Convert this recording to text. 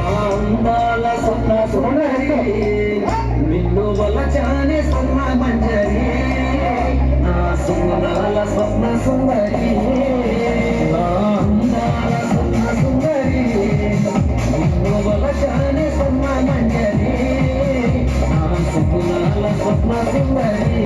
అందాల సొన్న సుందరి నిన్ను వలచానే సొన్న మంజరి నా సుందరాల స్వప్న సుందరి నా అందాల సొన్న సుందరి నిన్ను వలచానే సొన్న మంజరి నా సుందరాల స్వప్న సుందరి